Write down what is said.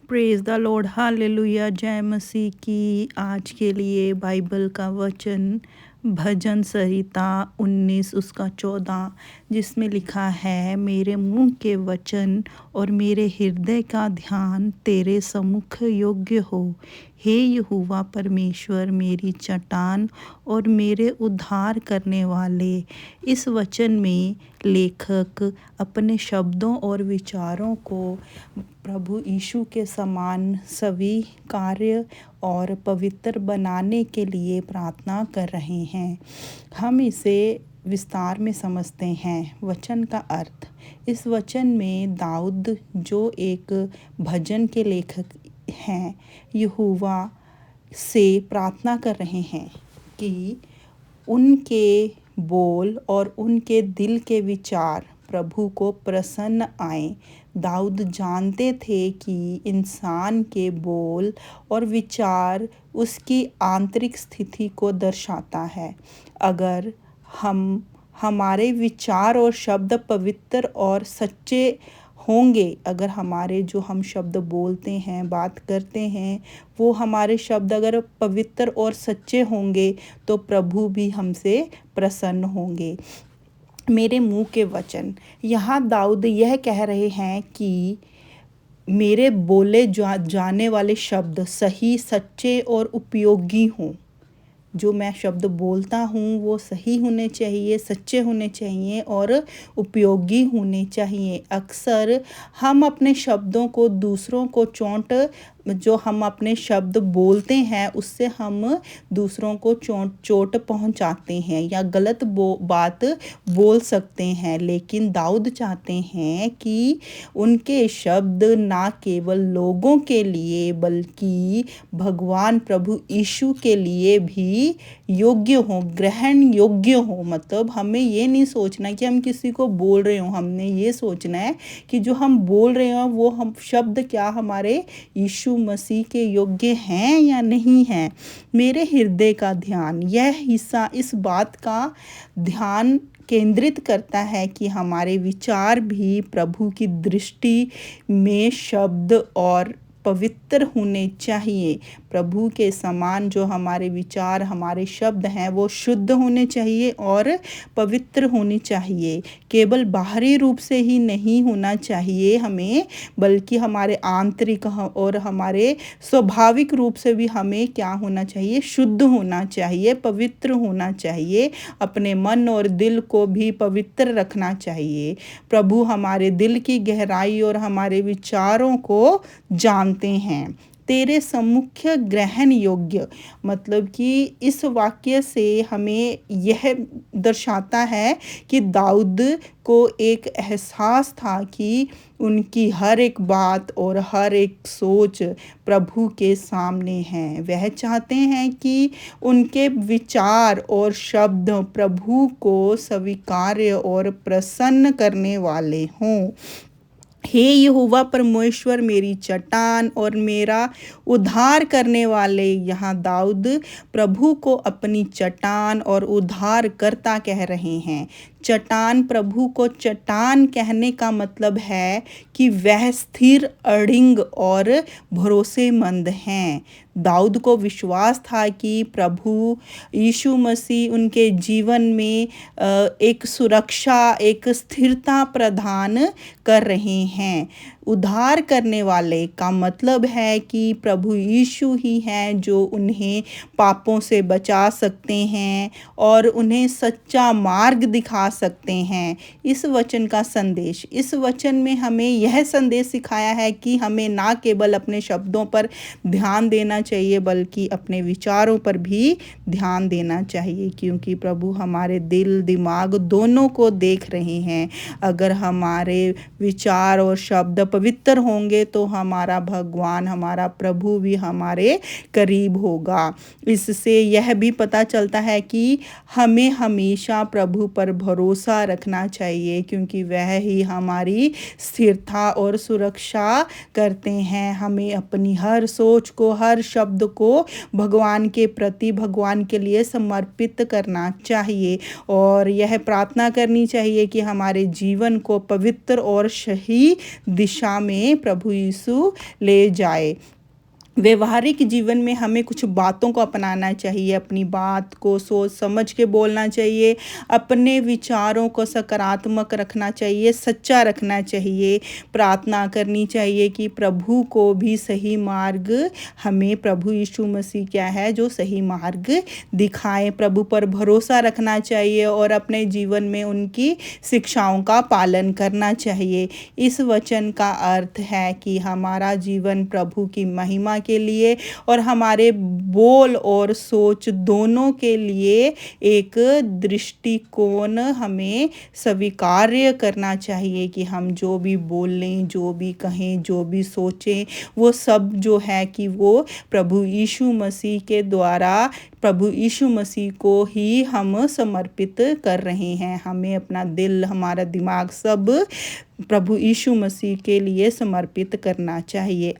Praise the Lord, hallelujah. जय मसीह की। आज के लिए बाइबल का वचन भजन संहिता 19 उसका 14, जिसमें लिखा है, मेरे मुंह के वचन और मेरे हृदय का ध्यान तेरे सम्मुख योग्य हो। हे यहोवा परमेश्वर, मेरी चट्टान और मेरे उद्धार करने वाले। इस वचन में लेखक अपने शब्दों और विचारों को प्रभु यीशु के समान स्वीकार्य और पवित्र बनाने के लिए प्रार्थना कर रहे हैं। हम इसे विस्तार में समझते हैं। वचन का अर्थ। इस वचन में दाऊद, जो एक भजन के लेखक हैं, यहोवा से प्रार्थना कर रहे हैं कि उनके बोल और उनके दिल के विचार प्रभु को प्रसन्न आए। दाऊद जानते थे कि इंसान के बोल और विचार उसकी आंतरिक स्थिति को दर्शाता है। अगर हमारे विचार और शब्द पवित्र और सच्चे होंगे, अगर हमारे जो हम शब्द बोलते हैं, बात करते हैं, वो हमारे शब्द अगर पवित्र और सच्चे होंगे तो प्रभु भी हमसे प्रसन्न होंगे। मेरे मुंह के वचन। यहाँ दाऊद यह कह रहे हैं कि मेरे बोले जाने वाले शब्द सही, सच्चे और उपयोगी हों। जो मैं शब्द बोलता हूँ वो सही होने चाहिए, सच्चे होने चाहिए और उपयोगी होने चाहिए। अक्सर हम अपने शब्दों को दूसरों को जो हम अपने शब्द बोलते हैं उससे हम दूसरों को चोट पहुंचाते हैं या गलत बात बोल सकते हैं। लेकिन दाऊद चाहते हैं कि उनके शब्द ना केवल लोगों के लिए बल्कि भगवान प्रभु यीशु के लिए भी योग्य हो, ग्रहण योग्य हो। मतलब हमें ये नहीं सोचना कि हम किसी को बोल रहे हो, हमने ये सोचना है कि जो हम बोल रहे हो वो हम शब्द क्या हमारे यीशु मसीह के योग्य हैं या नहीं हैं। मेरे हृदय का ध्यान, यह हिस्सा इस बात का ध्यान केंद्रित करता है कि हमारे विचार भी प्रभु की दृष्टि में शब्द और पवित्र होने चाहिए। प्रभु के समान जो हमारे विचार, हमारे शब्द हैं वो शुद्ध होने चाहिए और पवित्र होने चाहिए। केवल बाहरी रूप से ही नहीं होना चाहिए हमें, बल्कि हमारे आंतरिक और हमारे स्वाभाविक रूप से भी हमें क्या होना चाहिए? शुद्ध होना चाहिए, पवित्र होना चाहिए। अपने मन और दिल को भी पवित्र रखना चाहिए। प्रभु हमारे दिल की गहराई और हमारे विचारों को जानते हैं। तेरे सम्मुख ग्रहण योग्य, मतलब कि इस वाक्य से हमें यह दर्शाता है कि दाऊद को एक एहसास था कि उनकी हर एक बात और हर एक सोच प्रभु के सामने है। वह चाहते हैं कि उनके विचार और शब्द प्रभु को स्वीकार्य और प्रसन्न करने वाले हों। हे यहोवा परमेश्वर, मेरी चट्टान और मेरा उद्धार करने वाले। यहाँ दाऊद प्रभु को अपनी चट्टान और उद्धारकर्ता कह रहे हैं। चट्टान, प्रभु को चट्टान कहने का मतलब है कि वह स्थिर, अड़िंग और भरोसेमंद हैं। दाऊद को विश्वास था कि प्रभु यीशु मसीह उनके जीवन में एक सुरक्षा, एक स्थिरता प्रदान कर रहे हैं। उद्धार करने वाले का मतलब है कि प्रभु यीशु ही हैं जो उन्हें पापों से बचा सकते हैं और उन्हें सच्चा मार्ग दिखा सकते हैं। इस वचन का संदेश, इस वचन में हमें यह संदेश सिखाया है कि हमें ना केवल अपने शब्दों पर ध्यान देना चाहिए बल्कि अपने विचारों पर भी ध्यान देना चाहिए, क्योंकि प्रभु हमारे दिल, दिमाग दोनों को देख रहे हैं। अगर हमारे विचार और शब्द पवित्र होंगे तो हमारा भगवान, हमारा प्रभु भी हमारे करीब होगा। इससे यह भी पता चलता है कि हमें हमेशा प्रभु पर भरोसा रखना चाहिए, क्योंकि वह ही हमारी स्थिरता और सुरक्षा करते हैं। हमें अपनी हर सोच को, हर शब्द को भगवान के प्रति, भगवान के लिए समर्पित करना चाहिए और यह प्रार्थना करनी चाहिए कि हमारे जीवन को पवित्र और सही दिशा में प्रभु यीशु ले जाए। व्यवहारिक जीवन में हमें कुछ बातों को अपनाना चाहिए, अपनी बात को सोच समझ के बोलना चाहिए, अपने विचारों को सकारात्मक रखना चाहिए, सच्चा रखना चाहिए, प्रार्थना करनी चाहिए कि प्रभु को भी सही मार्ग, हमें प्रभु यीशु मसीह क्या है जो सही मार्ग दिखाएं। प्रभु पर भरोसा रखना चाहिए और अपने जीवन में उनकी शिक्षाओं का पालन करना चाहिए। इस वचन का अर्थ है कि हमारा जीवन प्रभु की महिमा के लिए और हमारे बोल और सोच दोनों के लिए एक दृष्टिकोण हमें स्वीकार्य करना चाहिए कि हम जो भी बोलें, जो भी कहें, जो भी सोचें, वो सब जो है कि वो प्रभु यीशु मसीह के द्वारा प्रभु यीशु मसीह को ही हम समर्पित कर रहे हैं। हमें अपना दिल, हमारा दिमाग सब प्रभु यीशु मसीह के लिए समर्पित करना चाहिए।